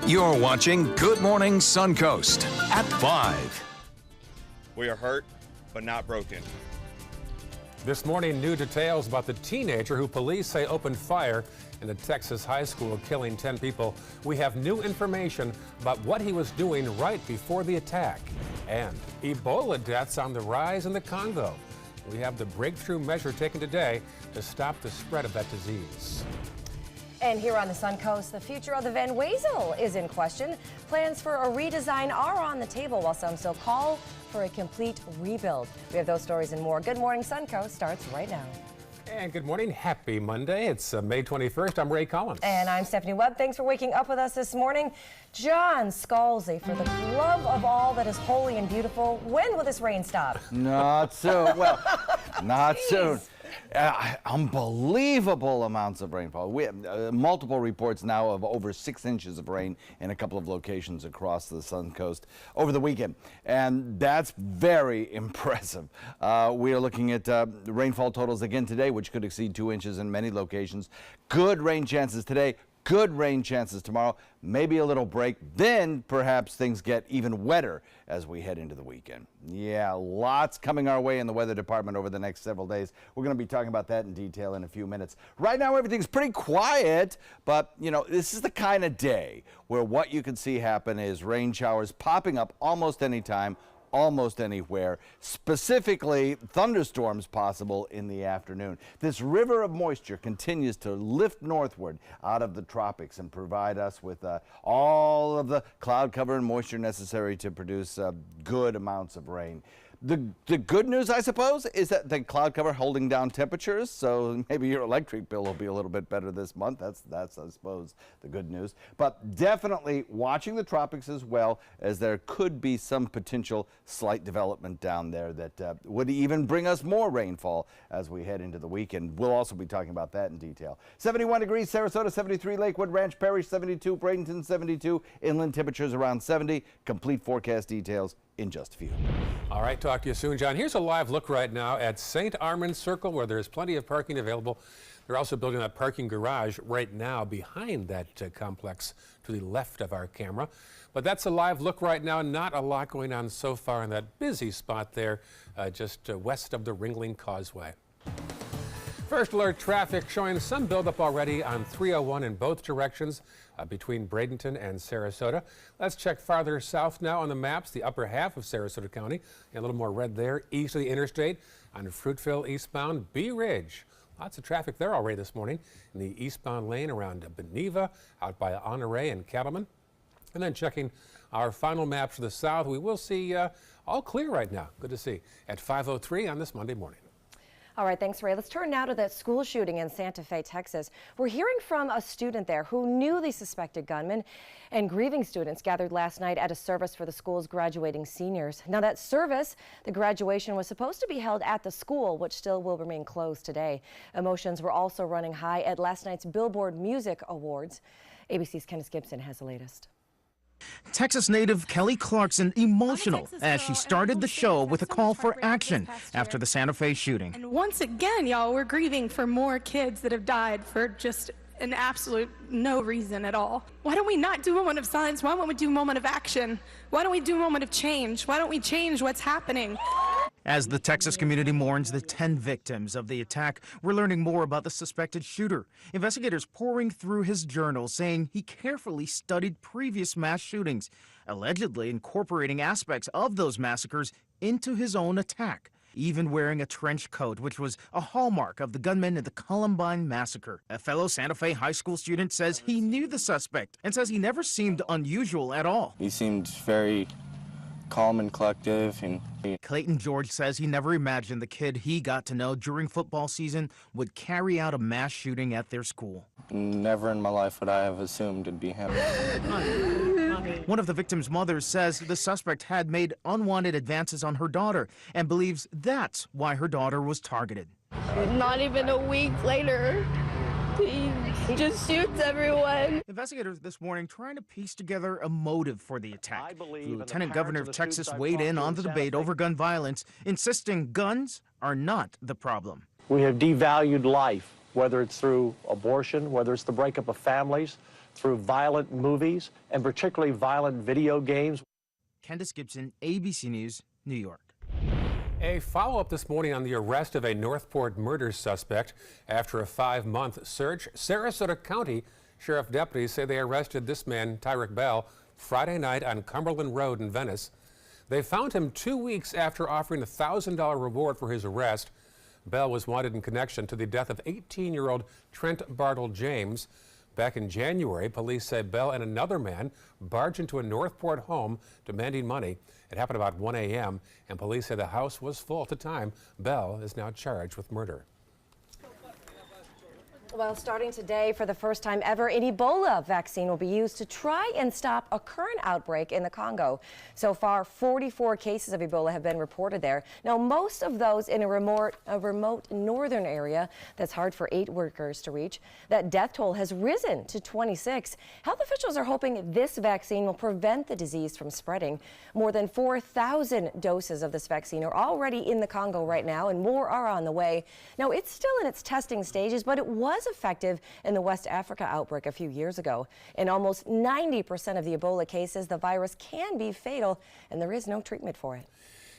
You're watching Good Morning Suncoast at 5. We are hurt, but not broken. This morning, new details about the teenager who police say opened fire in a Texas high school, killing 10 people. We have new information about what he was doing right before the attack. And Ebola deaths on the rise in the Congo. We have the breakthrough measure taken today to stop the spread of that disease. And here on the Suncoast, the future of the Van Wezel is in question. Plans for a redesign are on the table, while some still call for a complete rebuild. We have those stories and more. Good Morning Suncoast starts right now. And good morning. Happy Monday. It's May 21st. I'm Ray Collins. And I'm Stephanie Webb. Thanks for waking up with us this morning. John Scalzi, for the love of all that is holy and beautiful, when will this rain stop? Not soon. Well, not soon. Unbelievable amounts of rainfall. We have multiple reports now of over 6 inches of rain in a couple of locations across the Suncoast over the weekend, and that's very impressive. We are looking at rainfall totals again today, which could exceed 2 inches in many locations. Good rain chances today. Good rain chances tomorrow, maybe a little break, then perhaps things get even wetter as we head into the weekend. Yeah, lots coming our way in the weather department over the next several days. We're going to be talking about that in detail in a few minutes. Right now, everything's pretty quiet, but, you know, this is the kind of day where what you can see happen is rain showers popping up almost any time, almost anywhere, specifically thunderstorms possible in the afternoon. This river of moisture continues to lift northward out of the tropics and provide us with all of the cloud cover and moisture necessary to produce good amounts of rain. The good news, I suppose, is that the cloud cover holding down temperatures, so maybe your electric bill will be a little bit better this month. That's I suppose, the good news. But definitely watching the tropics as well, as there could be some potential slight development down there that would even bring us more rainfall as we head into the weekend. We'll also be talking about that in detail. 71 degrees, Sarasota, 73, Lakewood, Ranch Parish, 72, Bradenton, 72, inland temperatures around 70. Complete forecast details in just a few. All right, talk to you soon, John. Here's a live look right now at St. Armand Circle, where there's plenty of parking available. They're also building a parking garage right now behind that complex to the left of our camera. But that's a live look right now. Not a lot going on so far in that busy spot there, just west of the Ringling Causeway. First alert traffic showing some buildup already on 301 in both directions between Bradenton and Sarasota. Let's check farther south now on the maps, the upper half of Sarasota County. And a little more red there, east of the interstate on Fruitville eastbound, Bee Ridge. Lots of traffic there already this morning in the eastbound lane around Beneva, out by Honore and Cattleman. And then checking our final map to the south, we will see all clear right now. Good to see at 5:03 on this Monday morning. All right, thanks, Ray. Let's turn now to that school shooting in Santa Fe, Texas. We're hearing from a student there who knew the suspected gunman, and grieving students gathered last night at a service for the school's graduating seniors. Now, that service, the graduation, was supposed to be held at the school, which still will remain closed today. Emotions were also running high at last night's Billboard Music Awards. ABC's Kenneth Gibson has the latest. Texas native Kelly Clarkson emotional as she started the show with a call for action after the Santa Fe shooting. And once again, y'all, we're grieving for more kids that have died for just an absolute no reason at all. Why don't we not do a moment of silence? Why don't we do a moment of action? Why don't we do a moment of change? Why don't we change what's happening? As the Texas community mourns the 10 victims of the attack, we're learning more about the suspected shooter. Investigators pouring through his journal saying he carefully studied previous mass shootings, allegedly incorporating aspects of those massacres into his own attack, even wearing a trench coat, which was a hallmark of the gunmen in the Columbine massacre. A fellow Santa Fe high school student says he knew the suspect and says he never seemed unusual at all. He seemed very calm and collective. And Clayton George says he never imagined the kid he got to know during football season would carry out a mass shooting at their school. Never in my life would I have assumed it'd be him. One of the victim's mothers says the suspect had made unwanted advances on her daughter and believes that's why her daughter was targeted. Not even a week later, he just shoots everyone. Investigators this morning trying to piece together a motive for the attack. The Lieutenant Governor of Texas weighed in on the debate over gun violence, insisting guns are not the problem. We have devalued life, whether it's through abortion, whether it's the breakup of families, through violent movies and particularly violent video games. Candace Gibson, ABC News, New York. A follow-up this morning on the arrest of a Northport murder suspect. After a 5-month search, Sarasota County Sheriff deputies say they arrested this man, Tyrek Bell, Friday night on Cumberland Road in Venice. They found him 2 weeks after offering a $1,000 reward for his arrest. Bell was wanted in connection to the death of 18-year-old Trent Bartle James. Back in January, police say Bell and another man barged into a Northport home demanding money. It happened about 1 a.m., and police say the house was full at the time. Bell is now charged with murder. Well, starting today, for the first time ever, an Ebola vaccine will be used to try and stop a current outbreak in the Congo. So far, 44 cases of Ebola have been reported there. Now, most of those in a remote northern area that's hard for aid workers to reach. That death toll has risen to 26. Health officials are hoping this vaccine will prevent the disease from spreading. More than 4,000 doses of this vaccine are already in the Congo right now, and more are on the way. Now, it's still in its testing stages, but it was effective in the West Africa outbreak a few years ago. In almost 90% of the Ebola cases, the virus can be fatal, and there is no treatment for it.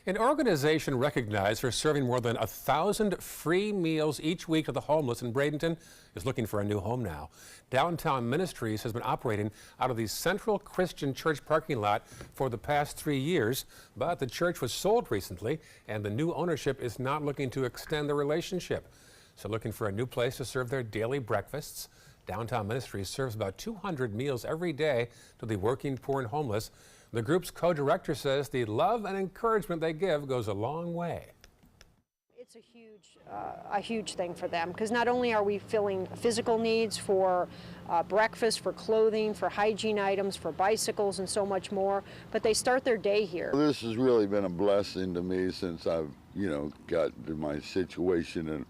An organization recognized for serving more than 1,000 free meals each week to the homeless in Bradenton is looking for a new home now. Downtown Ministries has been operating out of the Central Christian Church parking lot for the past 3 years, but the church was sold recently, and the new ownership is not looking to extend the relationship. So looking for a new place to serve their daily breakfasts. Downtown Ministries serves about 200 meals every day to the working, poor, and homeless. The group's co-director says the love and encouragement they give goes a long way. It's a huge thing for them, because not only are we filling physical needs for breakfast, for clothing, for hygiene items, for bicycles, and so much more, but they start their day here. This has really been a blessing to me since I've, got to my situation and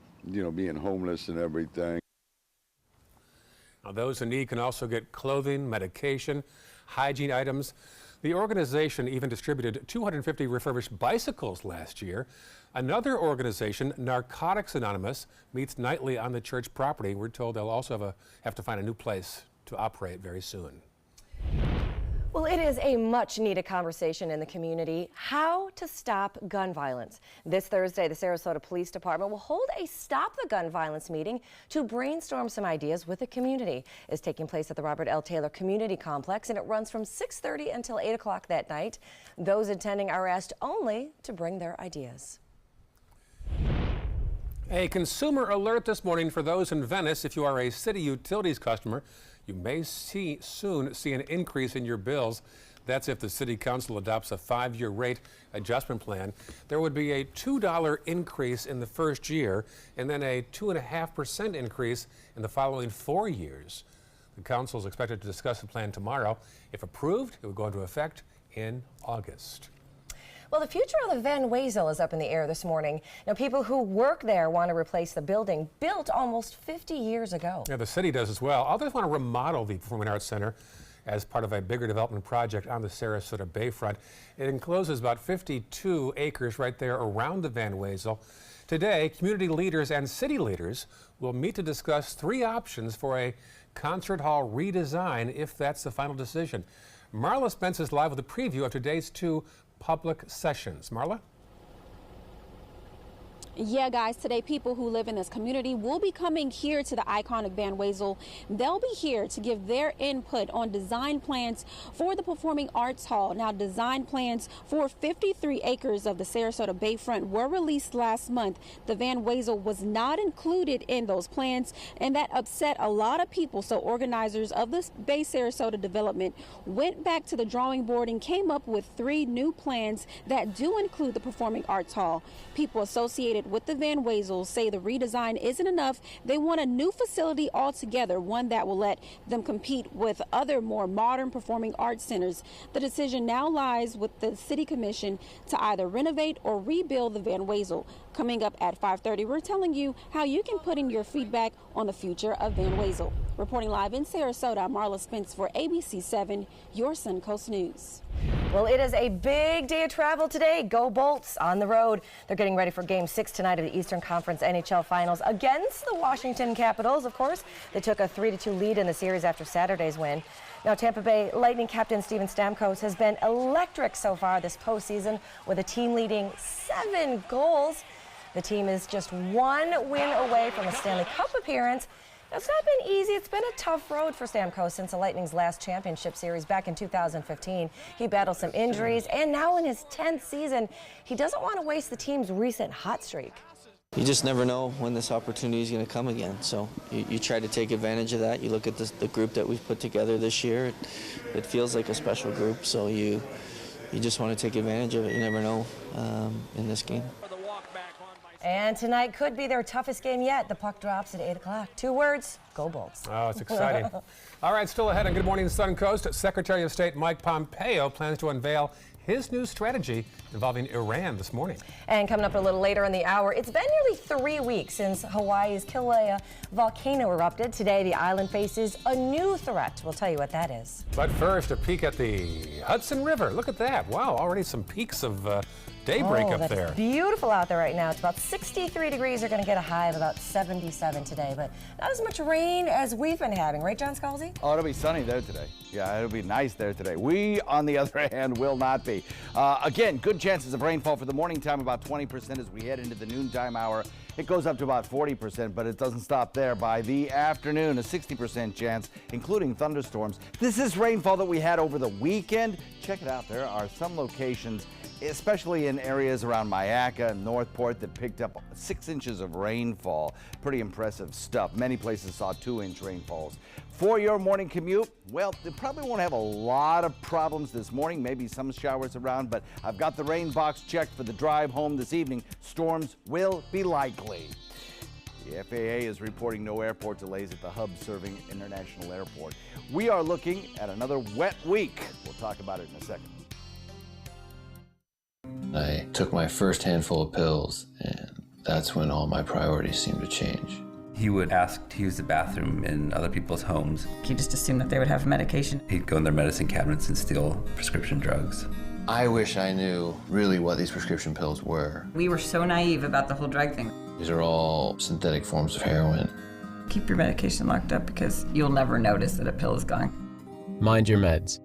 being homeless and everything. Now, those in need can also get clothing, medication, hygiene items. The organization even distributed 250 refurbished bicycles last year. Another organization, Narcotics Anonymous, meets nightly on the church property. We're told they'll also have to find a new place to operate very soon. Well, it is a much needed conversation in the community, how to stop gun violence. This Thursday, the Sarasota Police Department will hold a Stop the Gun Violence meeting to brainstorm some ideas with the community. It's taking place at the Robert L. Taylor Community Complex, and it runs from 6:30 until 8 o'clock that night. Those attending are asked only to bring their ideas. A consumer alert this morning for those in Venice. If you are a city utilities customer, you may soon see an increase in your bills. That's if the City Council adopts a 5-year rate adjustment plan. There would be a $2 increase in the first year and then a 2.5% increase in the following 4 years. The council is expected to discuss the plan tomorrow. If approved, it would go into effect in August. Well, the future of the Van Wezel is up in the air this morning. Now, people who work there want to replace the building built almost 50 years ago. Yeah, the city does as well. Others want to remodel the Performing Arts Center as part of a bigger development project on the Sarasota Bayfront. It encloses about 52 acres right there around the Van Wezel. Today, community leaders and city leaders will meet to discuss 3 options for a concert hall redesign if that's the final decision. Marla Spence is live with a preview of today's 2 public sessions. Marla? Yeah, guys, today people who live in this community will be coming here to the iconic Van Wezel. They'll be here to give their input on design plans for the Performing Arts Hall. Now, design plans for 53 acres of the Sarasota Bayfront were released last month. The Van Wezel was not included in those plans, and that upset a lot of people. So organizers of the Bay Sarasota development went back to the drawing board and came up with 3 new plans that do include the Performing Arts Hall. People associated with the Van Wezel say the redesign isn't enough. They want a new facility altogether, one that will let them compete with other more modern performing arts centers. The decision now lies with the City Commission to either renovate or rebuild the Van Wezel. Coming up at 5:30, we're telling you how you can put in your feedback on the future of Van Wezel. Reporting live in Sarasota, Marla Spence for ABC 7, your Suncoast News. Well, it is a big day of travel today. Go Bolts on the road. They're getting ready for Game 6 tonight of the Eastern Conference NHL Finals against the Washington Capitals, of course. They took a 3-2 lead in the series after Saturday's win. Now, Tampa Bay Lightning captain Steven Stamkos has been electric so far this postseason with a team leading 7 goals. The team is just 1 win away from a Stanley Cup appearance. It's not been easy. It's been a tough road for Stamkos since the Lightning's last championship series back in 2015. He battled some injuries, and now in his 10th season, he doesn't want to waste the team's recent hot streak. You just never know when this opportunity is going to come again. So you try to take advantage of that. You look at the group that we've put together this year. It feels like a special group, so you just want to take advantage of it. You never know in this game. And tonight could be their toughest game yet. The puck drops at 8 o'clock. 2 words, go Bolts. Oh, it's exciting. All right, still ahead on Good Morning Suncoast, Secretary of State Mike Pompeo plans to unveil his new strategy involving Iran this morning. And coming up a little later in the hour, it's been nearly 3 weeks since Hawaii's Kilauea volcano erupted. Today, the island faces a new threat. We'll tell you what that is. But first, a peek at the Hudson River. Look at that. Wow, already some peaks of daybreak up that's there. Beautiful out there right now. It's about 63 degrees. They're going to get a high of about 77 today, but not as much rain as we've been having, right, John Scalzi? Oh, it'll be sunny there today. Yeah, it'll be nice there today. We, on the other hand, will not be. Again, good chances of rainfall for the morning time, about 20% as we head into the noontime hour. It goes up to about 40%, but it doesn't stop there. By the afternoon, a 60% chance, including thunderstorms. This is rainfall that we had over the weekend. Check it out. There are some locations, especially in areas around Myakka and Northport, that picked up 6 inches of rainfall. Pretty impressive stuff. Many places saw 2-inch rainfalls. For your morning commute, well, you probably won't have a lot of problems this morning, maybe some showers around, but I've got the rain box checked for the drive home this evening. Storms will be likely. The FAA is reporting no airport delays at the hub-serving International Airport. We are looking at another wet week. We'll talk about it in a second. I took my first handful of pills, and that's when all my priorities seemed to change. He would ask to use the bathroom in other people's homes. He just assumed that they would have medication. He'd go in their medicine cabinets and steal prescription drugs. I wish I knew really what these prescription pills were. We were so naive about the whole drug thing. These are all synthetic forms of heroin. Keep your medication locked up because you'll never notice that a pill is gone. Mind your meds.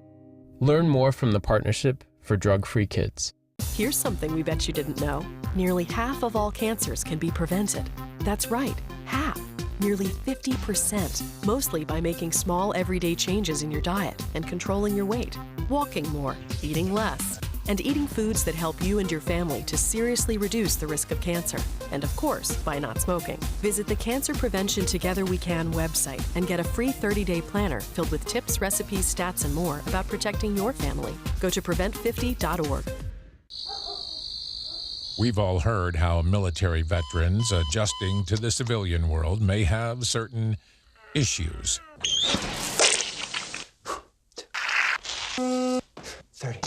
Learn more from the Partnership for Drug-Free Kids. Here's something we bet you didn't know. Nearly half of all cancers can be prevented. That's right, half. Nearly 50%, mostly by making small everyday changes in your diet and controlling your weight, walking more, eating less, and eating foods that help you and your family to seriously reduce the risk of cancer. And of course, by not smoking. Visit the Cancer Prevention Together We Can website and get a free 30-day planner filled with tips, recipes, stats, and more about protecting your family. Go to prevent50.org. We've all heard how military veterans adjusting to the civilian world may have certain issues. 30.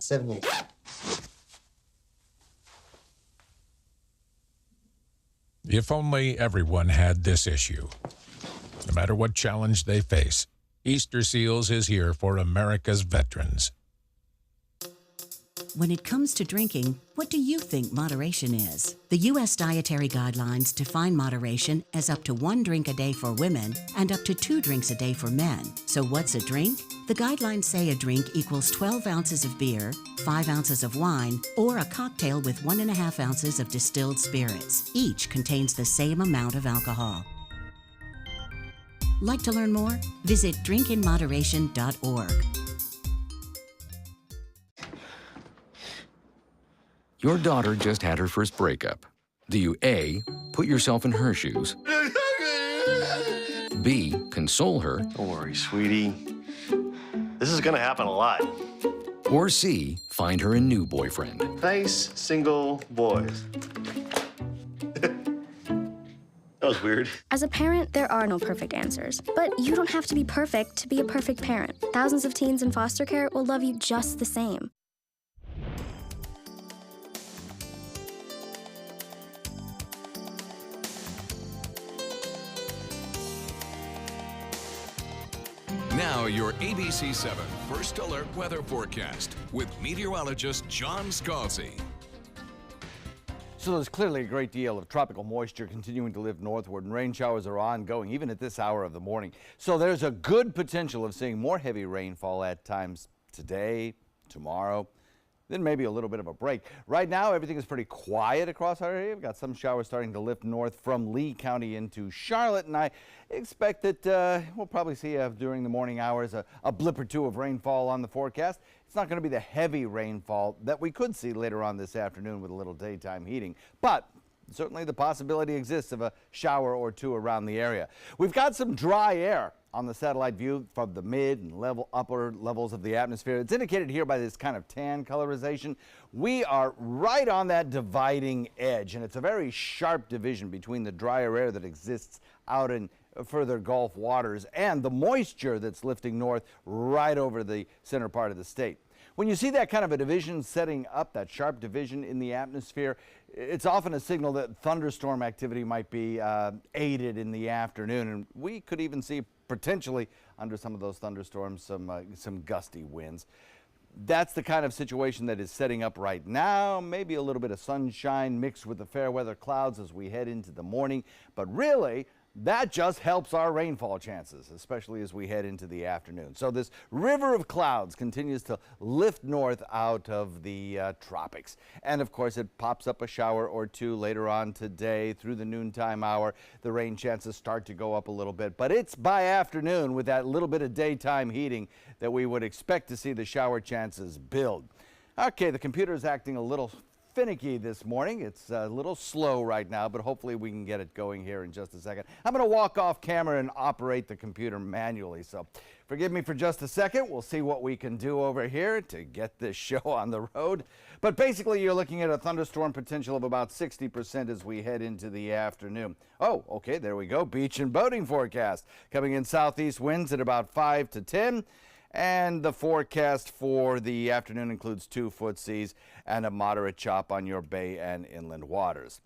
70. If only everyone had this issue. No matter what challenge they face, Easter Seals is here for America's veterans. When it comes to drinking, what do you think moderation is? The U.S. Dietary Guidelines define moderation as up to 1 drink a day for women and up to 2 drinks a day for men. So what's a drink? The guidelines say a drink equals 12 ounces of beer, 5 ounces of wine, or a cocktail with 1.5 ounces of distilled spirits. Each contains the same amount of alcohol. Like to learn more? Visit drinkinmoderation.org. Your daughter just had her first breakup. Do you A, put yourself in her shoes, B, console her, don't worry, sweetie. This is gonna happen a lot. or C, find her a new boyfriend? Nice single boys. That was weird. As a parent, there are no perfect answers. But you don't have to be perfect to be a perfect parent. Thousands of teens in foster care will love you just the same. Now your ABC 7 First Alert weather forecast with meteorologist John Scalzi. So there's clearly a great deal of tropical moisture continuing to lift northward, and rain showers are ongoing even at this hour of the morning. So there's a good potential of seeing more heavy rainfall at times today, tomorrow, then maybe a little bit of a break. Right now, everything is pretty quiet across our area. We've got some showers starting to lift north from Lee County into Charlotte, and I expect that we'll probably see during the morning hours a blip or two of rainfall on the forecast. It's not going to be the heavy rainfall that we could see later on this afternoon with a little daytime heating, but certainly the possibility exists of a shower or two around the area. We've got some dry air on the satellite view from the mid and upper levels of the atmosphere. It's indicated here by this kind of tan colorization. We are right on that dividing edge, and it's a very sharp division between the drier air that exists out in further Gulf waters and the moisture that's lifting north right over the center part of the state. When you see that kind of a division setting up, that sharp division in the atmosphere, it's often a signal that thunderstorm activity might be aided in the afternoon, and we could even see potentially under some of those thunderstorms some gusty winds. That's the kind of situation that is setting up right now. Maybe a little bit of sunshine mixed with the fair weather clouds as we head into the morning, but really that just helps our rainfall chances, especially as we head into the afternoon. So this river of clouds continues to lift north out of the tropics. And of course, it pops up a shower or two later on today through the noontime hour. The rain chances start to go up a little bit, but it's by afternoon with that little bit of daytime heating that we would expect to see the shower chances build. Okay, the computer is acting a little finicky this morning. It's a little slow right now, but hopefully we can get it going here in just a second. I'm going to walk off camera and operate the computer manually, so forgive me for just a second. We'll see what we can do over here to get this show on the road. But basically, you're looking at a thunderstorm potential of about 60% as we head into the afternoon. Oh, okay, there we go. Beach and boating forecast. Coming in southeast winds at about 5 to 10. And the forecast for the afternoon includes 2-foot seas and a moderate chop on your bay and inland waters.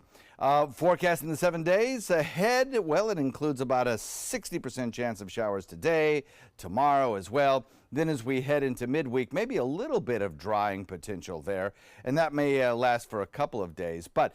Forecast in the 7 days ahead, well, it includes about a 60% chance of showers today, tomorrow as well. Then as we head into midweek, maybe a little bit of drying potential there, and that may last for a couple of days. But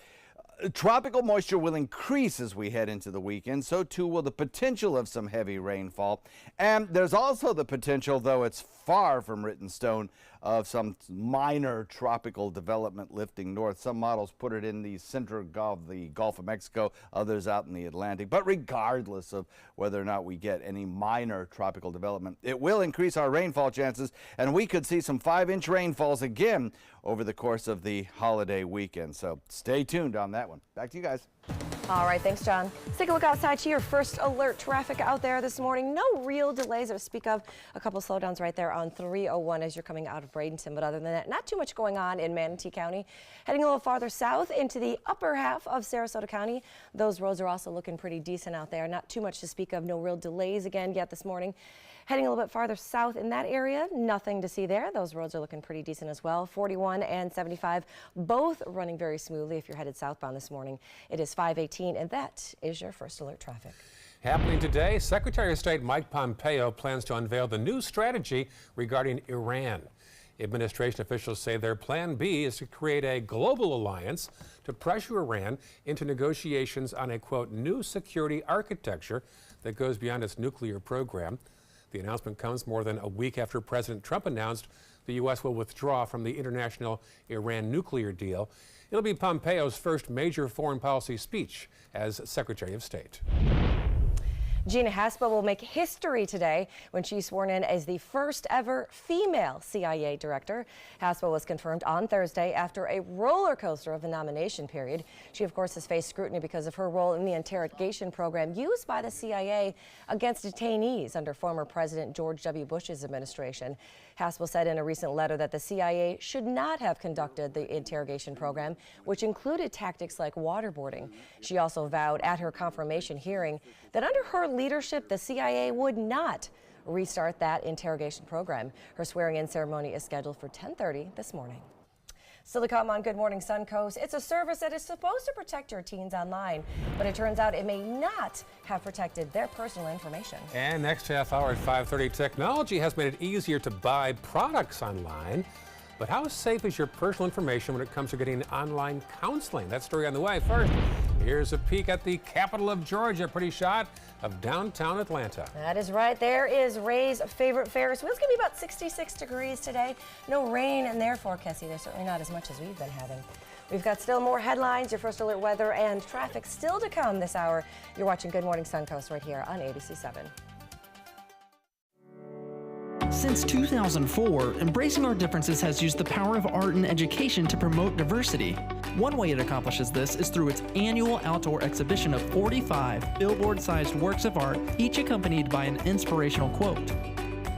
tropical moisture will increase as we head into the weekend, so too will the potential of some heavy rainfall. And there's also the potential, though it's far from written stone, of some minor tropical development lifting north. Some models put it in the center of the Gulf of Mexico, others out in the Atlantic. But regardless of whether or not we get any minor tropical development, it will increase our rainfall chances, and we could see some 5-inch rainfalls again over the course of the holiday weekend. So stay tuned on that one. Back to you guys. All right, thanks, John. Let's take a look outside to your first alert traffic out there this morning. No real delays to speak of. A couple slowdowns right there on 301 as you're coming out of Bradenton. But other than that, not too much going on in Manatee County. Heading a little farther south into the upper half of Sarasota County. Those roads are also looking pretty decent out there. Not too much to speak of. No real delays again yet this morning. Heading a little bit farther south in that area, nothing to see there. Those roads are looking pretty decent as well. 41 and 75, both running very smoothly if you're headed southbound this morning. It is 5:18, and that is your first alert traffic. Happening today, Secretary of State Mike Pompeo plans to unveil the new strategy regarding Iran. Administration officials say their plan B is to create a global alliance to pressure Iran into negotiations on a, quote, new security architecture that goes beyond its nuclear program. The announcement comes more than a week after President Trump announced the U.S. will withdraw from the international Iran nuclear deal. It'll be Pompeo's first major foreign policy speech as Secretary of State. Gina Haspel will make history today when she's sworn in as the first ever female CIA director. Haspel was confirmed on Thursday after a roller coaster of a nomination period. She, of course, has faced scrutiny because of her role in the interrogation program used by the CIA against detainees under former President George W. Bush's administration. Haspel said in a recent letter that the CIA should not have conducted the interrogation program, which included tactics like waterboarding. She also vowed at her confirmation hearing that under her leadership, the CIA would not restart that interrogation program. Her swearing-in ceremony is scheduled for 10:30 this morning. Still to come on Good Morning Suncoast, it's a service that is supposed to protect your teens online, but it turns out it may not have protected their personal information. And next half hour at 5:30, technology has made it easier to buy products online. But how safe is your personal information when it comes to getting online counseling? That story on the way. First, here's a peek at the capital of Georgia, pretty shot of downtown Atlanta. That is right. There is Ray's favorite Ferris wheel. It's going to be about 66 degrees today. No rain in their forecast either. Certainly not as much as we've been having. We've got still more headlines, your first alert weather, and traffic still to come this hour. You're watching Good Morning Suncoast right here on ABC7. Since 2004, Embracing Our Differences has used the power of art and education to promote diversity. One way it accomplishes this is through its annual outdoor exhibition of 45 billboard-sized works of art, each accompanied by an inspirational quote.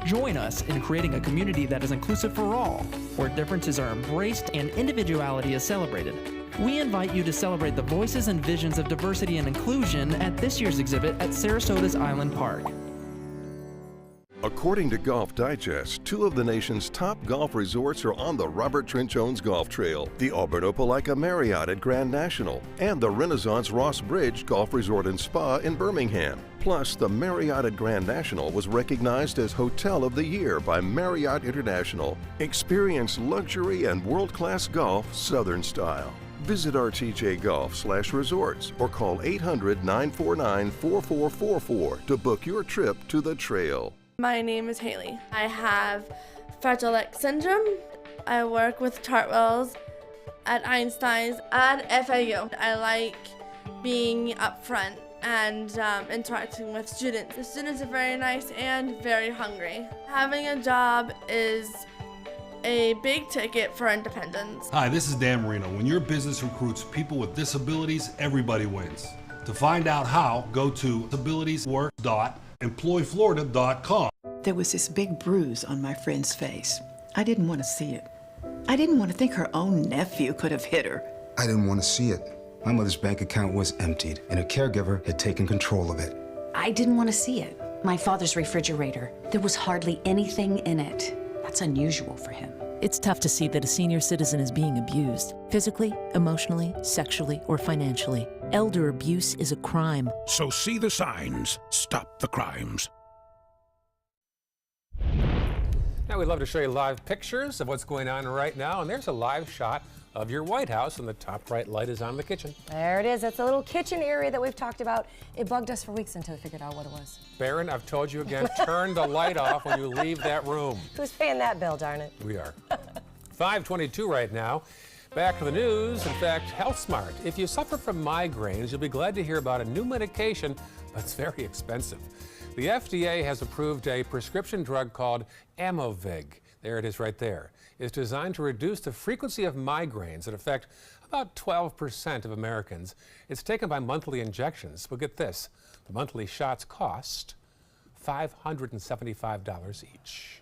Join us in creating a community that is inclusive for all, where differences are embraced and individuality is celebrated. We invite you to celebrate the voices and visions of diversity and inclusion at this year's exhibit at Sarasota's Island Park. According to Golf Digest, 2 of the nation's top golf resorts are on the Robert Trent Jones Golf Trail, the Auburn Opelika Marriott at Grand National, and the Renaissance Ross Bridge Golf Resort and Spa in Birmingham. Plus, the Marriott at Grand National was recognized as Hotel of the Year by Marriott International. Experience luxury and world-class golf Southern style. Visit rtjgolf/resorts or call 800-949-4444 to book your trip to the trail. My name is Haley. I have Fragile X syndrome. I work with Chartwells at Einstein's and FAU. I like being up front and interacting with students. The students are very nice and very hungry. Having a job is a big ticket for independence. Hi, this is Dan Marino. When your business recruits people with disabilities, everybody wins. To find out how, go to disabilitieswork.employflorida.com. There was this big bruise on my friend's face. I didn't want to see it. I didn't want to think her own nephew could have hit her. I didn't want to see it. My mother's bank account was emptied, and a caregiver had taken control of it. I didn't want to see it. My father's refrigerator, there was hardly anything in it. That's unusual for him. It's tough to see that a senior citizen is being abused, physically, emotionally, sexually, or financially. Elder abuse is a crime. So see the signs. Stop the crimes. Now we'd love to show you live pictures of what's going on right now, and there's a live shot of your White House, and the top right light is on the kitchen. There it is. It's a little kitchen area that we've talked about. It bugged us for weeks until we figured out what it was. Barron, I've told you again, turn the light off when you leave that room. Who's paying that bill, darn it? We are. 5:22 right now. Back to the news. In fact, Health Smart. If you suffer from migraines, you'll be glad to hear about a new medication, but it's very expensive. The FDA has approved a prescription drug called Aimovig. There it is right there. It's designed to reduce the frequency of migraines that affect about 12% of Americans. It's taken by monthly injections. But get this, the monthly shots cost $575 each.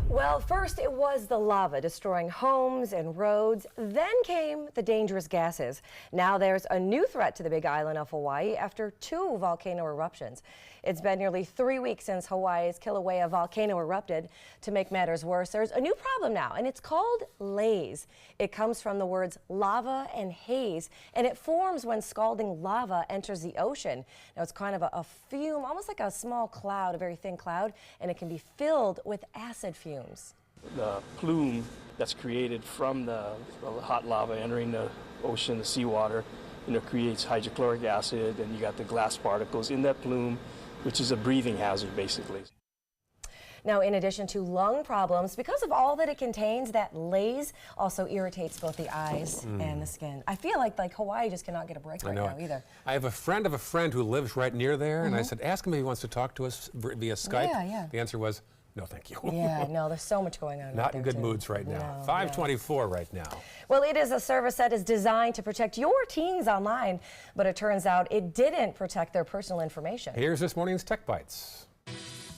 Well, first it was the lava destroying homes and roads. Then came the dangerous gases. Now there's a new threat to the Big Island of Hawaii after 2 volcano eruptions. It's been nearly 3 weeks since Hawaii's Kilauea volcano erupted. To make matters worse, there's a new problem now, and it's called laze. It comes from the words lava and haze, and it forms when scalding lava enters the ocean. Now it's kind of a fume, almost like a small cloud, a very thin cloud, and it can be filled with acid fumes. The plume that's created from the hot lava entering the ocean, the seawater, creates hydrochloric acid, and you got the glass particles in that plume, which is a breathing hazard, basically. Now, in addition to lung problems, because of all that it contains, that laze also irritates both the eyes and the skin. I feel like Hawaii just cannot get a break right now either. I have a friend of a friend who lives right near there, and I said, ask him if he wants to talk to us via Skype. Yeah. The answer was, no, thank you. Yeah, no, there's so much going on. Not in good moods right now. No, 5:24 right now. Well, it is a service that is designed to protect your teens online, but it turns out it didn't protect their personal information. Here's this morning's Tech Bites.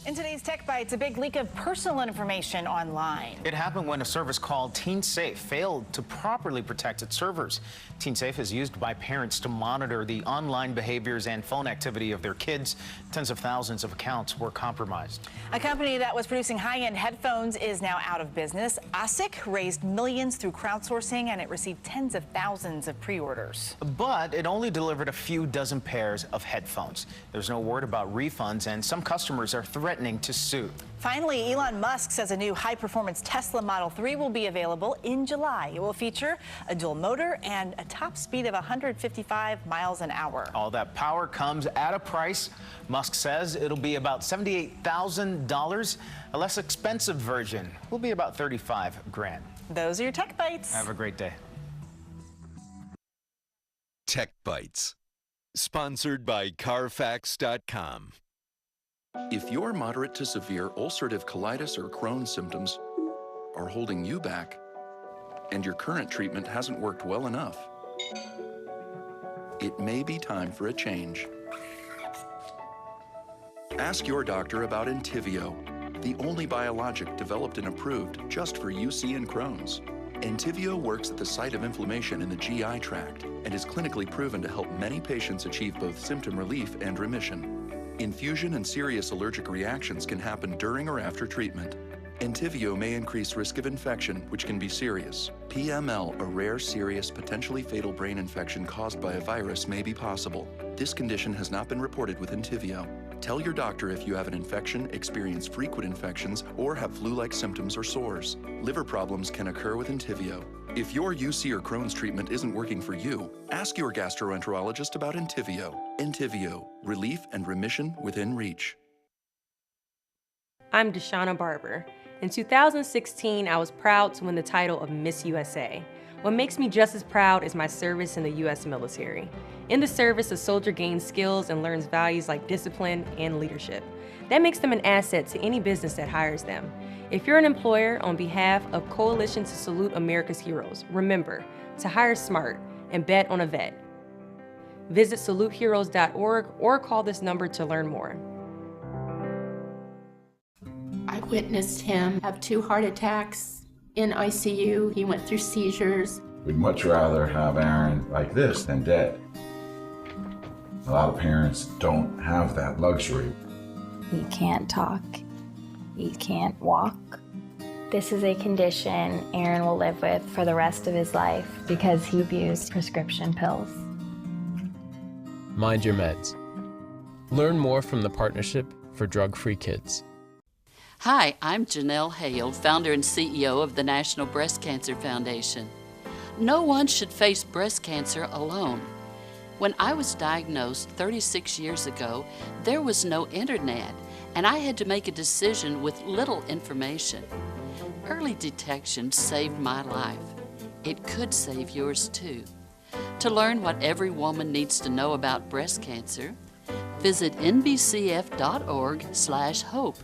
In today's Tech Bites, a big leak of personal information online. It happened when a service called TeenSafe failed to properly protect its servers. TeenSafe is used by parents to monitor the online behaviors and phone activity of their kids. Tens of thousands of accounts were compromised. A company that was producing high-end headphones is now out of business. ASIC raised millions through crowdsourcing, and it received tens of thousands of pre-orders. But it only delivered a few dozen pairs of headphones. There's no word about refunds, and some customers are threatening to sue. Finally, Elon Musk says a new high-performance Tesla Model 3 will be available in July. It will feature a dual motor and a top speed of 155 miles an hour. All that power comes at a price. Musk says it'll be about $78,000. A less expensive version will be about $35 grand. Those are your Tech Bites. Have a great day. Tech Bites, sponsored by Carfax.com. If your moderate to severe ulcerative colitis or Crohn's symptoms are holding you back, and your current treatment hasn't worked well enough, it may be time for a change. Ask your doctor about Entyvio, the only biologic developed and approved just for UC and Crohn's. Entyvio works at the site of inflammation in the GI tract and is clinically proven to help many patients achieve both symptom relief and remission. Infusion and serious allergic reactions can happen during or after treatment. Entyvio may increase risk of infection, which can be serious. PML, a rare, serious, potentially fatal brain infection caused by a virus, may be possible. This condition has not been reported with Entyvio. Tell your doctor if you have an infection, experience frequent infections, or have flu-like symptoms or sores. Liver problems can occur with Entyvio. If your UC or Crohn's treatment isn't working for you, ask your gastroenterologist about Entyvio. Entyvio, relief and remission within reach. I'm Deshauna Barber. In 2016, I was proud to win the title of Miss USA. What makes me just as proud is my service in the U.S. military. In the service, a soldier gains skills and learns values like discipline and leadership. That makes them an asset to any business that hires them. If you're an employer, on behalf of Coalition to Salute America's Heroes, remember to hire smart and bet on a vet. Visit saluteheroes.org or call this number to learn more. I witnessed him have 2 heart attacks in ICU. He went through seizures. We'd much rather have Aaron like this than dead. A lot of parents don't have that luxury. He can't talk. He can't walk. This is a condition Aaron will live with for the rest of his life because he abused prescription pills. Mind your meds. Learn more from the Partnership for Drug-Free Kids. Hi, I'm Janelle Hale, founder and CEO of the National Breast Cancer Foundation. No one should face breast cancer alone. When I was diagnosed 36 years ago, there was no internet, and I had to make a decision with little information. Early detection saved my life. It could save yours too. To learn what every woman needs to know about breast cancer, visit nbcf.org/hope.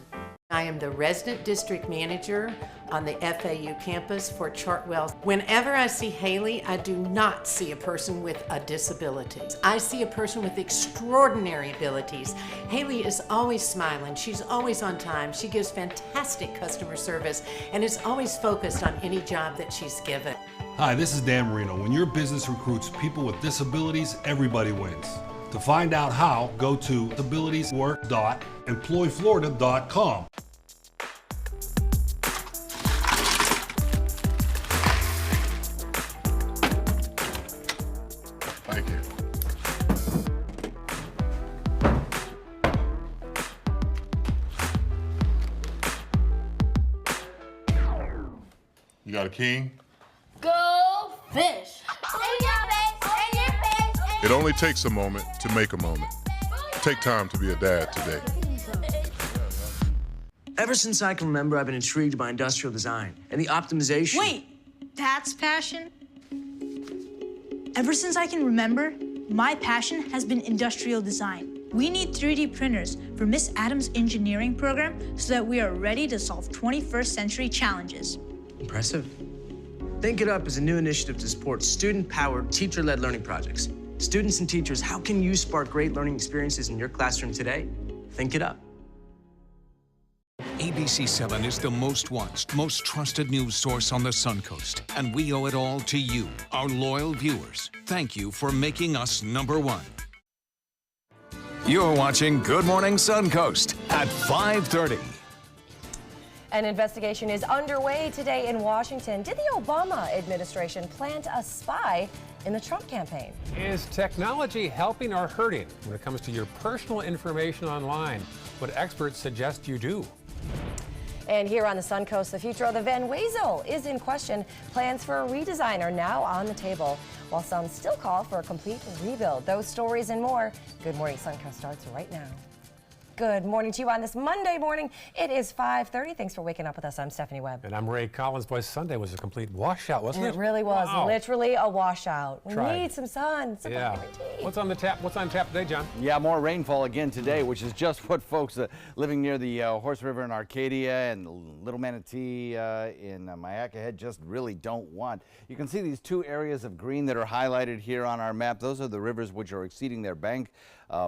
I am the resident district manager on the FAU campus for Chartwell. Whenever I see Haley, I do not see a person with a disability. I see a person with extraordinary abilities. Haley is always smiling. She's always on time. She gives fantastic customer service and is always focused on any job that she's given. Hi, this is Dan Marino. When your business recruits people with disabilities, everybody wins. To find out how, go to disabilitieswork.employflorida.com. Thank you. You got a king? Go fish! It only takes a moment to make a moment. Take time to be a dad today. Ever since I can remember, I've been intrigued by industrial design and the optimization. Wait, that's passion? Ever since I can remember, my passion has been industrial design. We need 3D printers for Miss Adams' engineering program so that we are ready to solve 21st century challenges. Impressive. Think It Up is a new initiative to support student-powered, teacher-led learning projects. Students and teachers, how can you spark great learning experiences in your classroom today? Think It Up. ABC7 is the most watched, most trusted news source on the Suncoast, and we owe it all to you, our loyal viewers. Thank you for making us #1. You're watching Good Morning Suncoast at 5:30. An investigation is underway today in Washington. Did the Obama administration plant a spy in the Trump campaign? Is technology helping or hurting when it comes to your personal information online? What experts suggest you do. And here on the Suncoast, the future of the Van Wezel is in question. Plans for a redesign are now on the table, while some still call for a complete rebuild. Those stories and more. Good Morning Suncoast starts right now. Good morning to you on this Monday morning. It is 5:30. Thanks for waking up with us. I'm Stephanie Webb. And I'm Ray Collins. Boy, Sunday was a complete washout, wasn't it? It really was. Wow. Literally a washout. We Tried. need some sun. Some Yeah. vitamin D. What's on the tap? What's on tap today, John? Yeah, more rainfall again today, which is just what folks living near the Horse River in Arcadia and Little Manatee in Myakka Head just really don't want. You can see these two areas of green that are highlighted here on our map. Those are the rivers which are exceeding their bank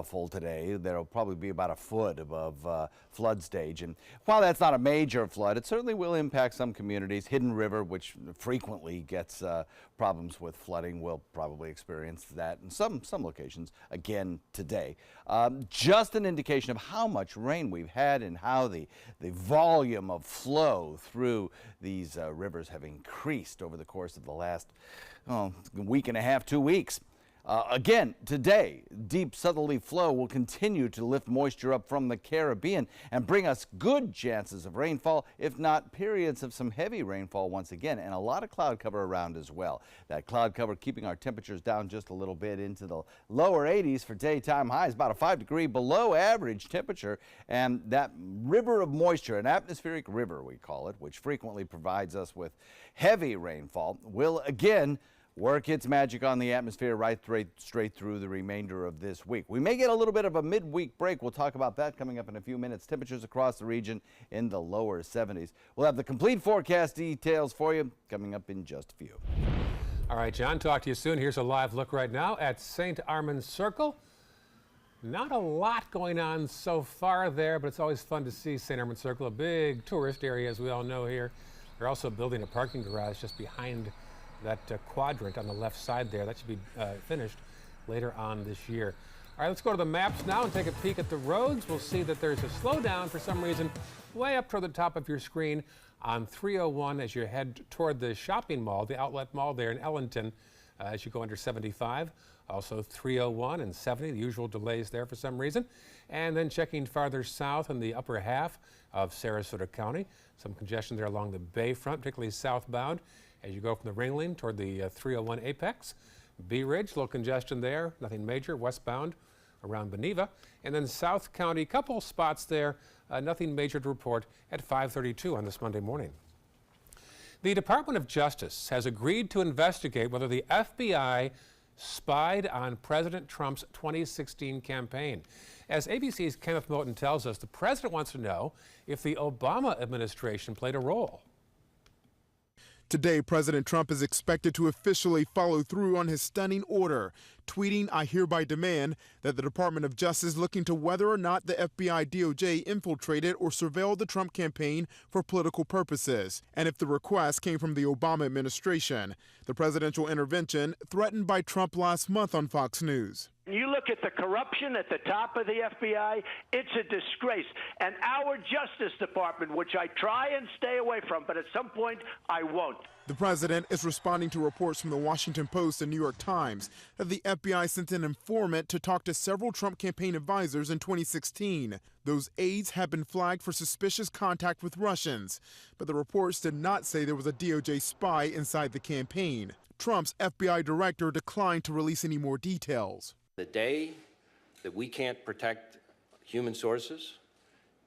full today. There'll probably be about a foot above flood stage. And while that's not a major flood, it certainly will impact some communities. Hidden River, which frequently gets problems with flooding, will probably experience that in some locations again today. Just an indication of how much rain we've had and how the volume of flow through these rivers have increased over the course of the last week and a half, 2 weeks. Again, today, deep southerly flow will continue to lift moisture up from the Caribbean and bring us good chances of rainfall, if not periods of some heavy rainfall once again, and a lot of cloud cover around as well. That cloud cover keeping our temperatures down just a little bit into the lower 80s for daytime highs, about a 5-degree below average temperature, and that river of moisture, an atmospheric river we call it, which frequently provides us with heavy rainfall, will again work its magic on the atmosphere right straight through the remainder of this week. We may get a little bit of a midweek break. We'll talk about that coming up in a few minutes. Temperatures across the region in the lower 70s. We'll have the complete forecast details for you coming up in just a few. All right, John, talk to you soon. Here's a live look right now at St. Armand Circle. Not a lot going on so far there, but it's always fun to see St. Armand Circle, a big tourist area, as we all know here. They're also building a parking garage just behind that quadrant on the left side there. That should be finished later on this year. All right, let's go to the maps now and take a peek at the roads. We'll see that there's a slowdown for some reason way up toward the top of your screen on 301 as you head toward the shopping mall, the outlet mall there in Ellington, as you go under 75. Also 301 and 70, the usual delays there for some reason. And then checking farther south in the upper half of Sarasota County, some congestion there along the Bayfront, particularly southbound. As you go from the Ringling toward the 301 Apex. Bee Ridge, little congestion there, nothing major, westbound around Beneva. And then South County, couple spots there, nothing major to report at 5:32 on this Monday morning. The Department of Justice has agreed to investigate whether the FBI spied on President Trump's 2016 campaign. As ABC's Kenneth Moten tells us, the president wants to know if the Obama administration played a role. Today, President Trump is expected to officially follow through on his stunning order, tweeting, "I hereby demand that the Department of Justice look into whether or not the FBI DOJ infiltrated or surveilled the Trump campaign for political purposes, and if the request came from the Obama administration." The presidential intervention threatened by Trump last month on Fox News. You look at the corruption at the top of the FBI, it's a disgrace. And our Justice Department, which I try and stay away from, but at some point I won't. The president is responding to reports from the Washington Post and New York Times that the FBI sent an informant to talk to several Trump campaign advisors in 2016. Those aides had been flagged for suspicious contact with Russians, but the reports did not say there was a DOJ spy inside the campaign. Trump's FBI director declined to release any more details. The day that we can't protect human sources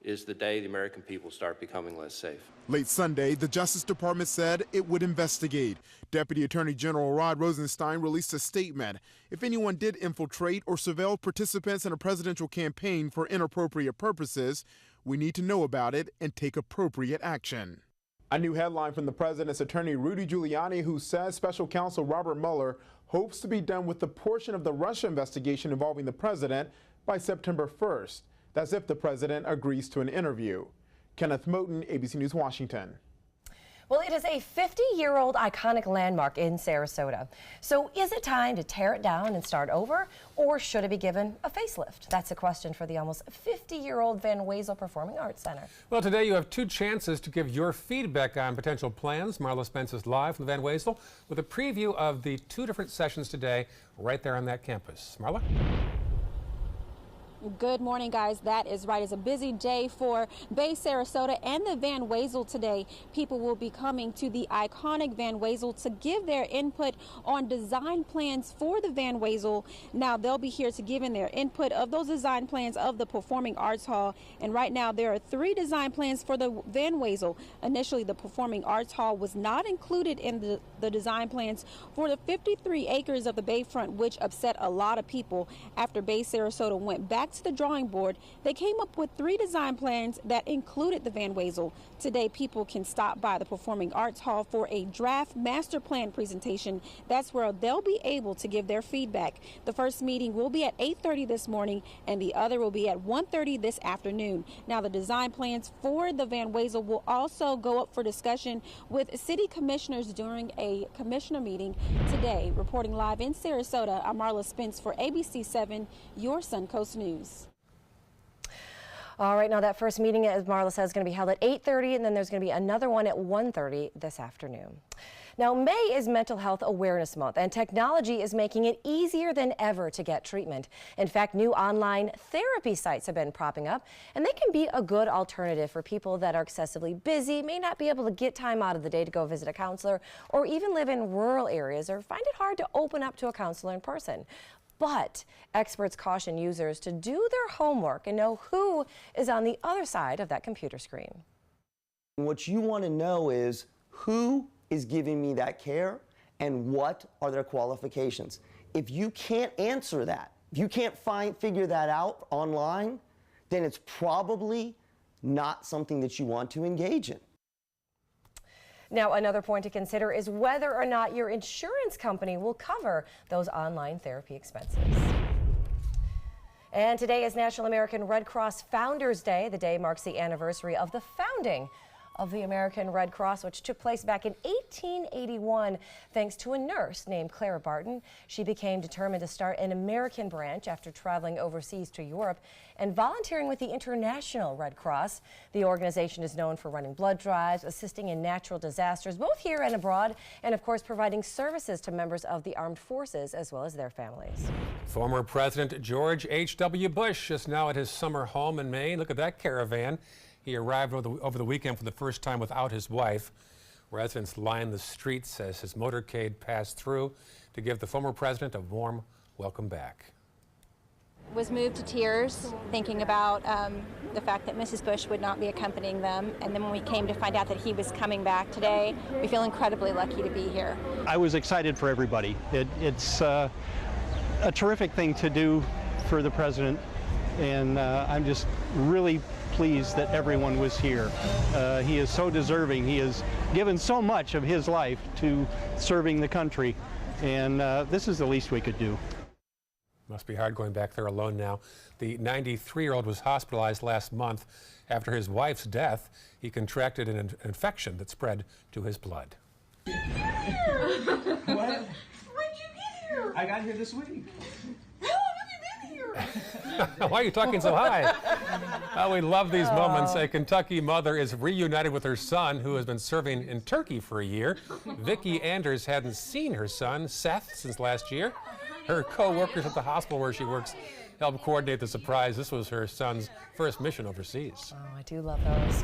is the day the American people start becoming less safe. Late Sunday, the Justice Department said it would investigate. Deputy Attorney General Rod Rosenstein released a statement. If anyone did infiltrate or surveil participants in a presidential campaign for inappropriate purposes, we need to know about it and take appropriate action. A new headline from the president's attorney Rudy Giuliani, who says special counsel Robert Mueller hopes to be done with the portion of the Russia investigation involving the president by September 1st. That's if the president agrees to an interview. Kenneth Moten, ABC News, Washington. Well, it is a 50-year-old iconic landmark in Sarasota. So is it time to tear it down and start over, or should it be given a facelift? That's a question for the almost 50-year-old Van Wezel Performing Arts Center. Well, today you have two chances to give your feedback on potential plans. Marla Spence is live from the Van Wezel with a preview of the two different sessions today right there on that campus. Marla? Good morning, guys. That is right. It's a busy day for Bay Sarasota and the Van Wezel today. People will be coming to the iconic Van Wezel to give their input on design plans for the Van Wezel. Now, they'll be here to give in their input of those design plans of the Performing Arts Hall. And right now, there are 3 design plans for the Van Wezel. Initially, the Performing Arts Hall was not included in the design plans for the 53 acres of the Bayfront, which upset a lot of people. After Bay Sarasota went back to the drawing board, they came up with 3 design plans that included the Van Wezel. Today, people can stop by the Performing Arts Hall for a draft master plan presentation. That's where they'll be able to give their feedback. The first meeting will be at 8:30 this morning, and the other will be at 1:30 this afternoon. Now, the design plans for the Van Wezel will also go up for discussion with city commissioners during a commissioner meeting today. Reporting live in Sarasota, I'm Marla Spence for ABC 7, your Suncoast News. All right, now that first meeting, as Marla says, is going to be held at 8:30, and then there's going to be another one at 1:30 this afternoon. Now, May is Mental Health Awareness Month, and technology is making it easier than ever to get treatment. In fact, new online therapy sites have been propping up, and they can be a good alternative for people that are excessively busy, may not be able to get time out of the day to go visit a counselor, or even live in rural areas or find it hard to open up to a counselor in person. But experts caution users to do their homework and know who is on the other side of that computer screen. What you want to know is who is giving me that care and what are their qualifications. If you can't answer that, if you can't figure that out online, then it's probably not something that you want to engage in. Now, another point to consider is whether or not your insurance company will cover those online therapy expenses. And today is National American Red Cross Founders Day. The day marks the anniversary of the founding of the American Red Cross, which took place back in 1881 thanks to a nurse named Clara Barton. She became determined to start an American branch after traveling overseas to Europe and volunteering with the International Red Cross. The organization is known for running blood drives, assisting in natural disasters, both here and abroad, and of course providing services to members of the armed forces as well as their families. Former President George H.W. Bush is now at his summer home in Maine. Look at that caravan. He arrived over the weekend for the first time without his wife. Residents lined the streets as his motorcade passed through to give the former president a warm welcome back. Was moved to tears thinking about the fact that Mrs. Bush would not be accompanying them, and then when we came to find out that he was coming back today, we feel incredibly lucky to be here. I was excited for everybody. It's a terrific thing to do for the president, and I'm just really pleased that everyone was here. He is so deserving. He has given so much of his life to serving the country, and this is the least we could do. Must be hard going back there alone now. The 93-year-old was hospitalized last month after his wife's death. He contracted an infection that spread to his blood. What? When did you get here? I got here this week. Why are you talking so high? We love these moments. A Kentucky mother is reunited with her son, who has been serving in Turkey for a year. Vicki Anders hadn't seen her son, Seth, since last year. Her co-workers at the hospital where she works helped coordinate the surprise. This was her son's first mission overseas. Oh, I do love those.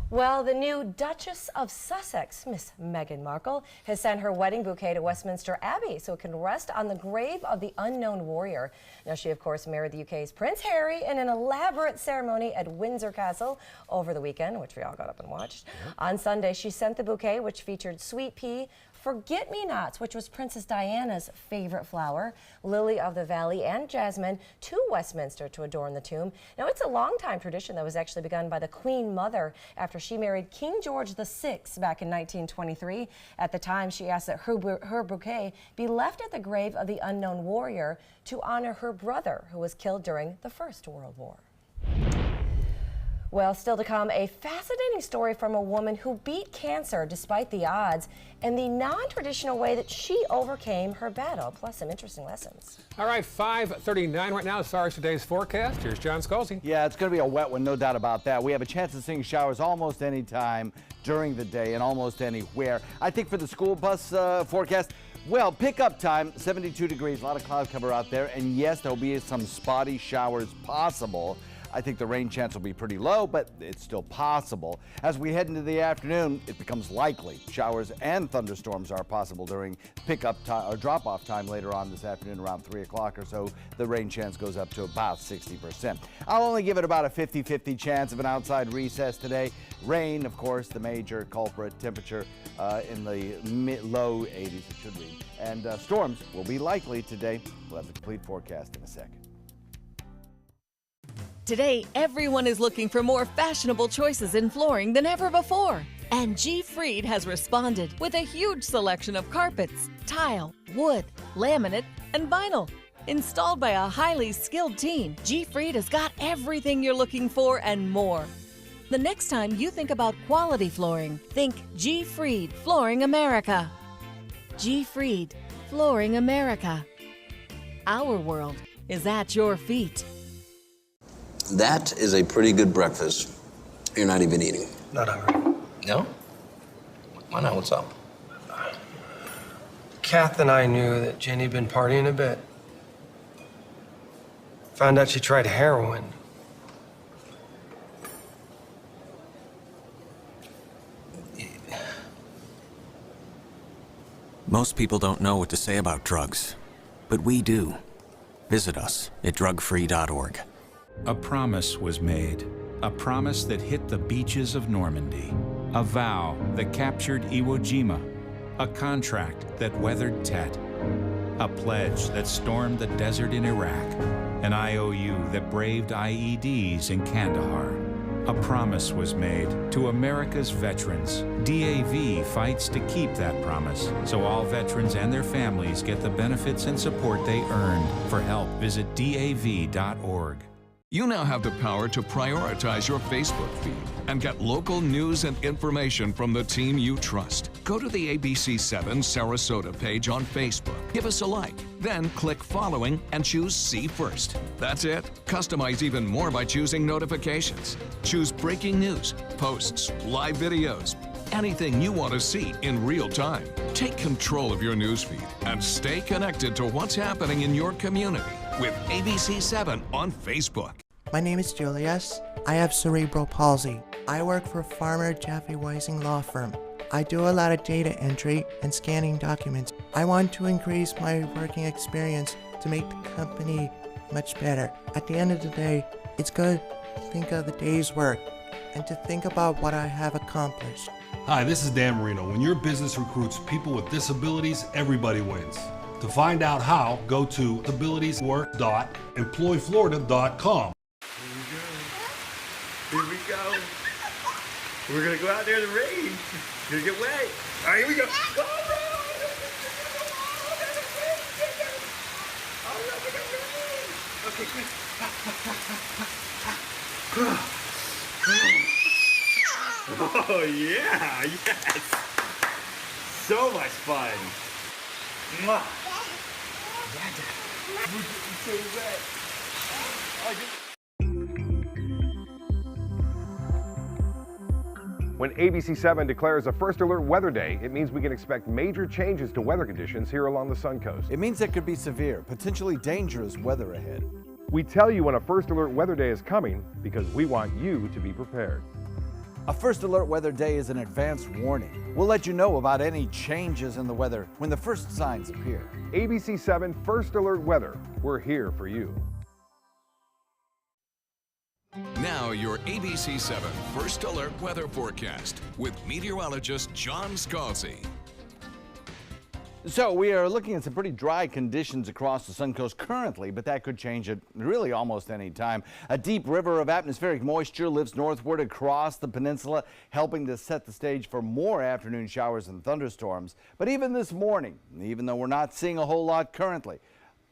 Well, the new Duchess of Sussex, Miss Meghan Markle, has sent her wedding bouquet to Westminster Abbey so it can rest on the grave of the unknown warrior. Now, she, of course, married the UK's Prince Harry in an elaborate ceremony at Windsor Castle over the weekend, which we all got up and watched. On Sunday, she sent the bouquet, which featured sweet pea, forget-me-nots, which was Princess Diana's favorite flower, lily of the valley, and jasmine, to Westminster to adorn the tomb. Now, it's a long-time tradition that was actually begun by the Queen Mother after she married King George VI back in 1923. At the time, she asked that her bouquet be left at the grave of the unknown warrior to honor her brother, who was killed during the First World War. Well, still to come, a fascinating story from a woman who beat cancer despite the odds and the non-traditional way that she overcame her battle, plus some interesting lessons. All right, 5:39 right now as far as today's forecast. Here's John Scalzi. Yeah, it's going to be a wet one, no doubt about that. We have a chance of seeing showers almost any time during the day and almost anywhere. I think for the school bus forecast, well, pickup time, 72 degrees, a lot of cloud cover out there, and yes, there'll be some spotty showers possible. I think the rain chance will be pretty low, but it's still possible. As we head into the afternoon, it becomes likely showers and thunderstorms are possible during pickup time or drop-off time later on this afternoon around 3 o'clock or so. The rain chance goes up to about 60%. I'll only give it about a 50-50 chance of an outside recess today. Rain, of course, the major culprit. Temperature in the low 80s, it should read. And storms will be likely today. We'll have the complete forecast in a second. Today, everyone is looking for more fashionable choices in flooring than ever before. And G. Fried has responded with a huge selection of carpets, tile, wood, laminate, and vinyl. Installed by a highly skilled team, G. Fried has got everything you're looking for and more. The next time you think about quality flooring, think G. Fried Flooring America. G. Fried Flooring America. Our world is at your feet. That is a pretty good breakfast. You're not even eating. Not hungry. No? Why not? What's up? Kath and I knew that Jenny'd been partying a bit. Found out she tried heroin. Most people don't know what to say about drugs, but we do. Visit us at drugfree.org. A promise was made, a promise that hit the beaches of Normandy, a vow that captured Iwo Jima, a contract that weathered Tet, a pledge that stormed the desert in Iraq, an IOU that braved IEDs in Kandahar. A promise was made to America's veterans. DAV fights to keep that promise, so all veterans and their families get the benefits and support they earned. For help, visit DAV.org. You now have the power to prioritize your Facebook feed and get local news and information from the team you trust. Go to the ABC7 Sarasota page on Facebook. Give us a like, then click following and choose See First. That's it. Customize even more by choosing notifications. Choose breaking news, posts, live videos, anything you want to see in real time. Take control of your newsfeed and stay connected to what's happening in your community with ABC7 on Facebook. My name is Julius. I have cerebral palsy. I work for Farmer Jeffy Weising Law Firm. I do a lot of data entry and scanning documents. I want to increase my working experience to make the company much better. At the end of the day, it's good to think of the day's work and to think about what I have accomplished. Hi, this is Dan Marino. When your business recruits people with disabilities, everybody wins. To find out how, go to abilitieswork.employflorida.com. Here we go. We're gonna go out there in the rain. You're gonna get wet. All right, here we go. Okay, quick. Oh yeah, yes. So much fun. Mwah. We're getting so wet. When ABC7 declares a First Alert Weather Day, it means we can expect major changes to weather conditions here along the Suncoast. It means there could be severe, potentially dangerous weather ahead. We tell you when a First Alert Weather Day is coming because we want you to be prepared. A First Alert Weather Day is an advance warning. We'll let you know about any changes in the weather when the first signs appear. ABC7 First Alert Weather, we're here for you. Now your ABC7 First Alert Weather Forecast with meteorologist John Scalzi. So we are looking at some pretty dry conditions across the Suncoast currently, but that could change at really almost any time. A deep river of atmospheric moisture lives northward across the peninsula, helping to set the stage for more afternoon showers and thunderstorms. But even this morning, even though we're not seeing a whole lot currently,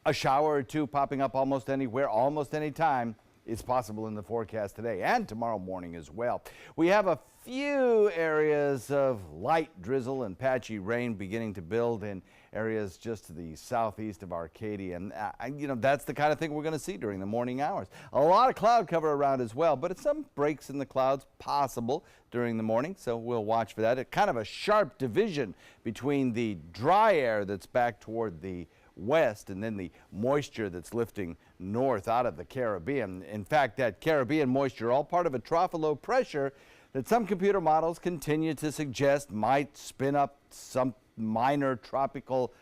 a shower or two popping up almost anywhere, almost any time. is possible in the forecast today and tomorrow morning as well. We have a few areas of light drizzle and patchy rain beginning to build in areas just to the southeast of Arcadia. And, you know, that's the kind of thing we're going to see during the morning hours. A lot of cloud cover around as well, but some breaks in the clouds possible during the morning, so we'll watch for that. It's kind of a sharp division between the dry air that's back toward the west and then the moisture that's lifting north out of the Caribbean. In fact, that Caribbean moisture, all part of a trough of low pressure that some computer models continue to suggest might spin up some minor tropical,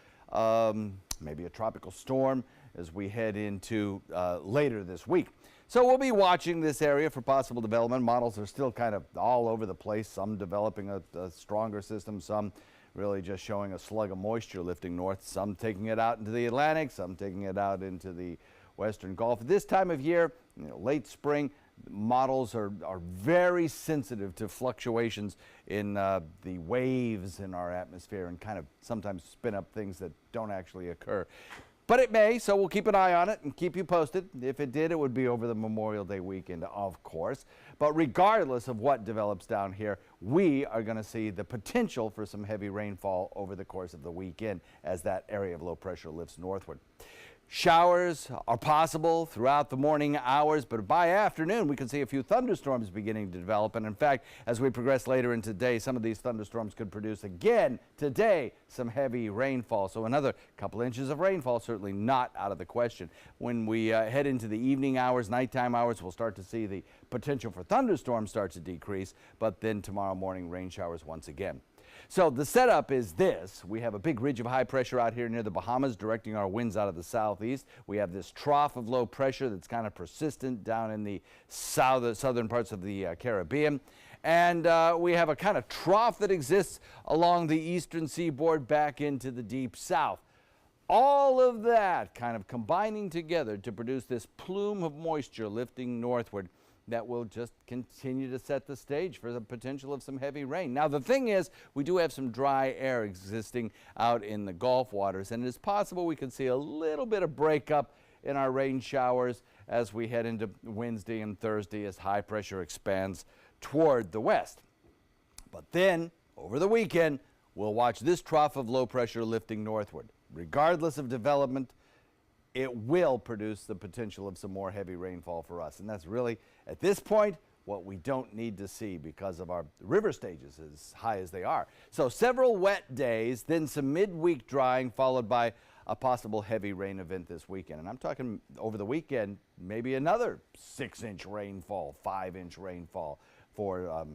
maybe a tropical storm as we head into later this week. So we'll be watching this area for possible development. Models are still kind of all over the place, some developing a stronger system, some really just showing a slug of moisture lifting north, some taking it out into the Atlantic, some taking it out into the Western Gulf. This time of year, you know, late spring, models are very sensitive to fluctuations in the waves in our atmosphere and kind of sometimes spin up things that don't actually occur. But it may, so we'll keep an eye on it and keep you posted. If it did, it would be over the Memorial Day weekend, of course. But regardless of what develops down here, we are going to see the potential for some heavy rainfall over the course of the weekend as that area of low pressure lifts northward. Showers are possible throughout the morning hours, but by afternoon we can see a few thunderstorms beginning to develop. And in fact, as we progress later in today, some of these thunderstorms could produce again today some heavy rainfall. So another couple inches of rainfall, certainly not out of the question. When we head into the evening hours, nighttime hours, we'll start to see the potential for thunderstorms start to decrease, but then tomorrow morning rain showers once again. So the setup is this. We have a big ridge of high pressure out here near the Bahamas directing our winds out of the southeast. We have this trough of low pressure that's kind of persistent down in the southern parts of the Caribbean. And we have a kind of trough that exists along the eastern seaboard back into the deep south. All of that kind of combining together to produce this plume of moisture lifting northward that will just continue to set the stage for the potential of some heavy rain. Now, the thing is, we do have some dry air existing out in the Gulf waters, and it is possible we could see a little bit of breakup in our rain showers as we head into Wednesday and Thursday as high pressure expands toward the west. But then, over the weekend, we'll watch this trough of low pressure lifting northward. Regardless of development, it will produce the potential of some more heavy rainfall for us. And that's really, at this point, what we don't need to see because of our river stages as high as they are. So several wet days, then some midweek drying, followed by a possible heavy rain event this weekend. And I'm talking over the weekend, maybe another 6-inch rainfall, 5-inch rainfall for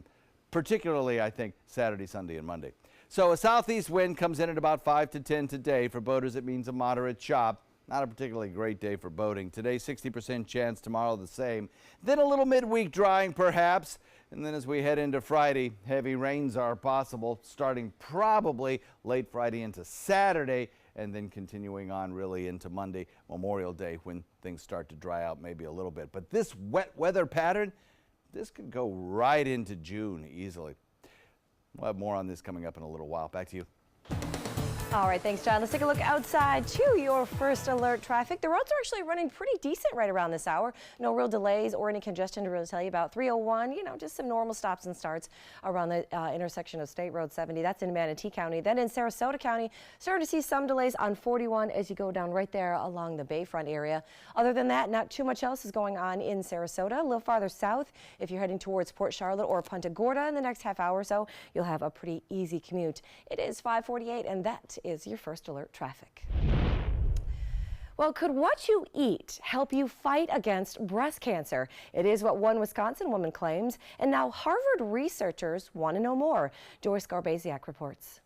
particularly, I think, Saturday, Sunday, and Monday. So a southeast wind comes in at about 5 to 10 today. For boaters, it means a moderate chop. Not a particularly great day for boating. Today, 60% chance, tomorrow the same. Then a little midweek drying perhaps. And then as we head into Friday, heavy rains are possible, starting probably late Friday into Saturday, and then continuing on really into Monday, Memorial Day, when things start to dry out maybe a little bit. But this wet weather pattern, this could go right into June easily. We'll have more on this coming up in a little while. Back to you. All right, thanks, John. Let's take a look outside to your first alert traffic. The roads are actually running pretty decent right around this hour. No real delays or any congestion to really tell you about. 301, you know, just some normal stops and starts around the intersection of State Road 70. That's in Manatee County. Then in Sarasota County, starting to see some delays on 41 as you go down right there along the Bayfront area. Other than that, not too much else is going on in Sarasota. A little farther south, if you're heading towards Port Charlotte or Punta Gorda in the next half hour or so, you'll have a pretty easy commute. It is 5:48, and that is your first alert traffic. Well, could what you eat help you fight against breast cancer? It is what one Wisconsin woman claims, and now Harvard researchers want to know more. Doris Garbaziak reports.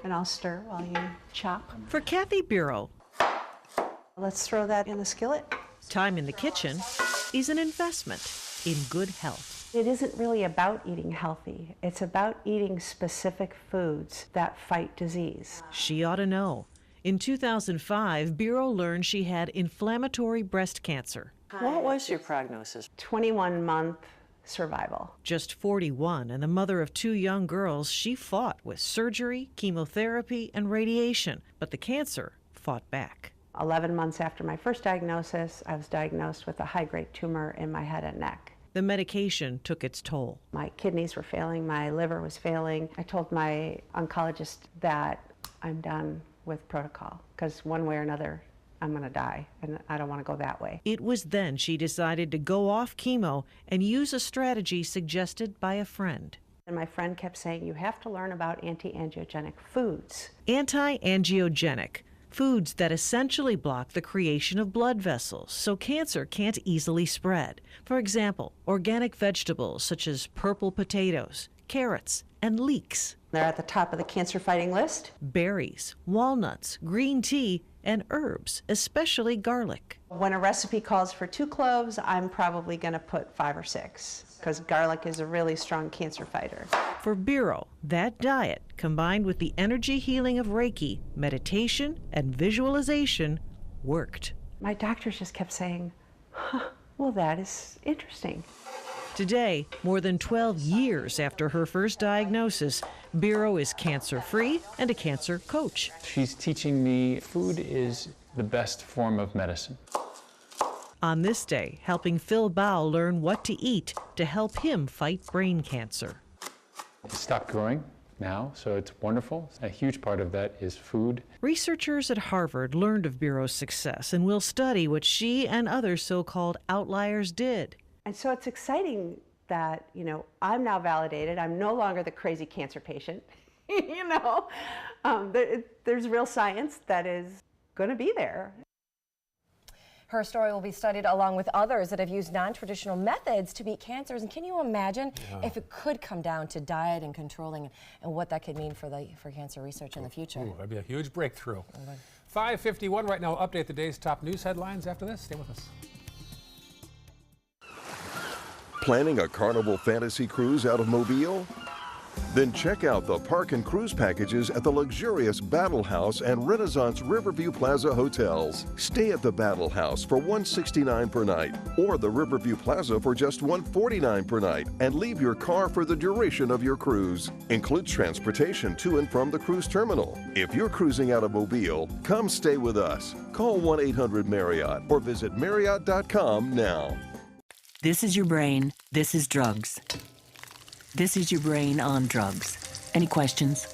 And I'll stir while you chop. For Kathy Bureau, let's throw that in the skillet. Time in the kitchen is an investment in good health. It isn't really about eating healthy. It's about eating specific foods that fight disease. She ought to know. In 2005, Bureau learned she had inflammatory breast cancer. What was your prognosis? 21-month survival. Just 41 and the mother of 2 young girls, she fought with surgery, chemotherapy, and radiation, but the cancer fought back. 11 months after my first diagnosis, I was diagnosed with a high-grade tumor in my head and neck. The medication took its toll. My kidneys were failing, my liver was failing. I told my oncologist that I'm done with protocol, because one way or another, I'm going to die, and I don't want to go that way. It was then she decided to go off chemo and use a strategy suggested by a friend. And my friend kept saying, you have to learn about anti-angiogenic foods. Anti-angiogenic, foods that essentially block the creation of blood vessels so cancer can't easily spread. For example, organic vegetables such as purple potatoes, carrots, and leeks. They're at the top of the cancer-fighting list. Berries, walnuts, green tea, and herbs, especially garlic. When a recipe calls for 2 cloves, I'm probably going to put 5 or 6, because garlic is a really strong cancer fighter. For Biro, that diet, combined with the energy healing of Reiki, meditation, and visualization, worked. My doctors just kept saying, huh, well, that is interesting. Today, more than 12 years after her first diagnosis, Biro is cancer-free and a cancer coach. She's teaching me food is the best form of medicine. On this day, helping Phil Bao learn what to eat to help him fight brain cancer. It stopped growing now, so it's wonderful. A huge part of that is food. Researchers at Harvard learned of Biro's success and will study what she and other so-called outliers did. And so it's exciting that, I'm now validated. I'm no longer the crazy cancer patient. There's real science that is going to be there. Her story will be studied along with others that have used non-traditional methods to beat cancers. And can you imagine if it could come down to diet and controlling and what that could mean for cancer research in the future? Ooh, that'd be a huge breakthrough. 5:51 right now. Update the day's top news headlines after this. Stay with us. Planning a Carnival Fantasy Cruise out of Mobile? Then check out the park and cruise packages at the luxurious Battle House and Renaissance Riverview Plaza hotels. Stay at the Battle House for $169 per night or the Riverview Plaza for just $149 per night and leave your car for the duration of your cruise. Includes transportation to and from the cruise terminal. If you're cruising out of Mobile, come stay with us. Call 1-800-MARRIOTT or visit Marriott.com now. This is your brain. This is drugs. This is your brain on drugs. Any questions?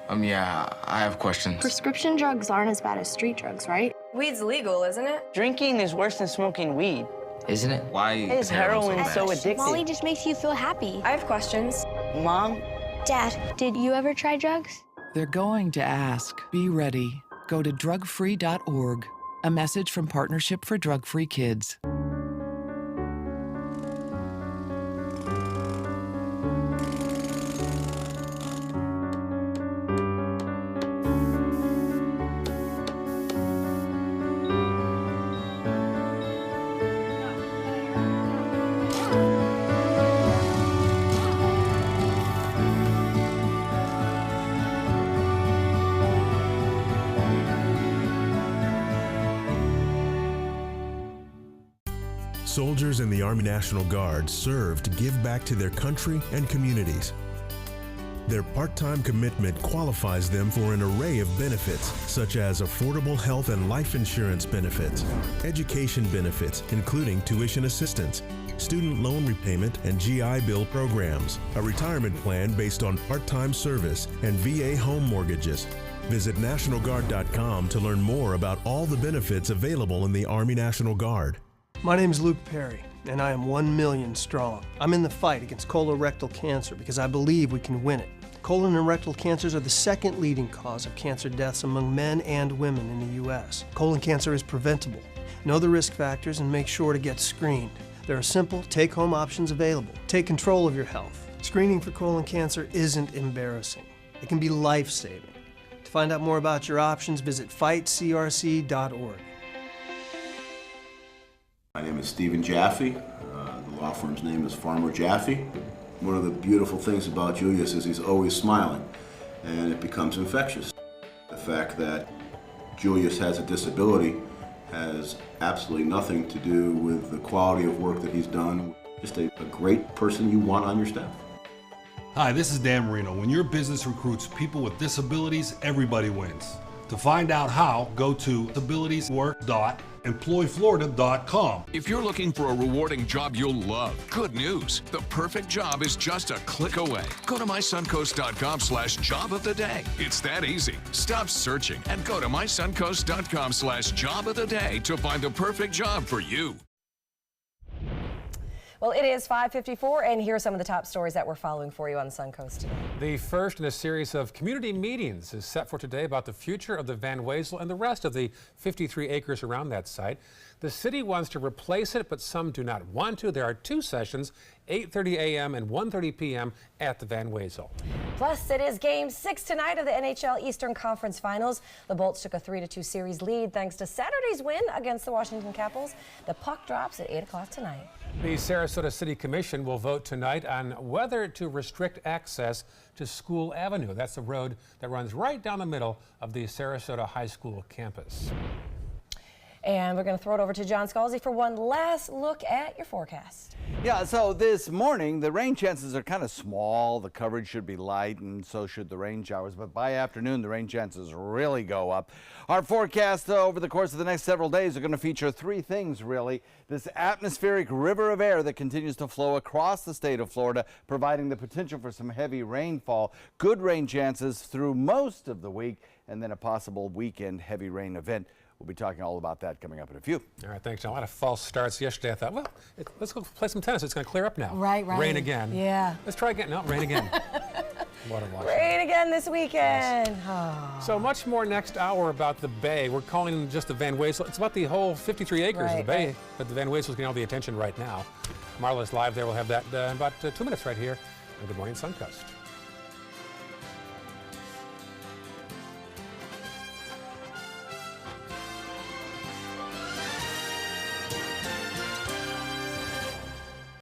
Yeah, I have questions. Prescription drugs aren't as bad as street drugs, right? Weed's legal, isn't it? Drinking is worse than smoking weed. Isn't it? Why is heroin so addictive? Molly just makes you feel happy. I have questions. Mom? Dad, did you ever try drugs? They're going to ask. Be ready. Go to drugfree.org. A message from Partnership for Drug-Free Kids. Soldiers in the Army National Guard serve to give back to their country and communities. Their part-time commitment qualifies them for an array of benefits, such as affordable health and life insurance benefits, education benefits, including tuition assistance, student loan repayment and GI Bill programs, a retirement plan based on part-time service, and VA home mortgages. Visit NationalGuard.com to learn more about all the benefits available in the Army National Guard. My name is Luke Perry, and I am 1 million strong. I'm in the fight against colorectal cancer because I believe we can win it. Colon and rectal cancers are the second leading cause of cancer deaths among men and women in the U.S. Colon cancer is preventable. Know the risk factors and make sure to get screened. There are simple, take-home options available. Take control of your health. Screening for colon cancer isn't embarrassing. It can be life-saving. To find out more about your options, visit fightcrc.org. My name is Stephen Jaffe. The law firm's name is Farmer Jaffe. One of the beautiful things about Julius is he's always smiling, and it becomes infectious. The fact that Julius has a disability has absolutely nothing to do with the quality of work that he's done. Just a great person you want on your staff. Hi, this is Dan Marino. When your business recruits people with disabilities, everybody wins. To find out how, go to abilitieswork.employflorida.com. If you're looking for a rewarding job you'll love, good news. The perfect job is just a click away. Go to mysuncoast.com/job of the day. It's that easy. Stop searching and go to mysuncoast.com/job of the day to find the perfect job for you. Well, it is 5:54, and here are some of the top stories that we're following for you on Suncoast today. The first in a series of community meetings is set for today about the future of the Van Wezel and the rest of the 53 acres around that site. The city wants to replace it, but some do not want to. There are two sessions, 8:30 a.m. and 1:30 p.m. at the Van Wezel. Plus, it is Game 6 tonight of the NHL Eastern Conference Finals. The Bolts took a 3-2 series lead thanks to Saturday's win against the Washington Capitals. The puck drops at 8 o'clock tonight. The Sarasota City Commission will vote tonight on whether to restrict access to School Avenue. That's the road that runs right down the middle of the Sarasota High School campus. And we're going to throw it over to John Scalzi for one last look at your forecast. Yeah, so this morning, the rain chances are kind of small. The coverage should be light, and so should the rain showers. But by afternoon, the rain chances really go up. Our forecast over the course of the next several days are going to feature three things, really. This atmospheric river of air that continues to flow across the state of Florida, providing the potential for some heavy rainfall. Good rain chances through most of the week, and then a possible weekend heavy rain event. We'll be talking all about that coming up in a few. All right, thanks, John. A lot of false starts yesterday. I thought, well, let's go play some tennis. It's going to clear up now. Right. Rain again. Yeah. Let's try again. No, rain again. What a watch. Rain again this weekend. Yes. Oh. So much more next hour about the Bay. We're calling just the Van Wezel. It's about the whole 53 acres of the Bay, but the Van Wezel is getting all the attention right now. Marla's live there. We'll have that in about 2 minutes right here on Good Morning Suncoast.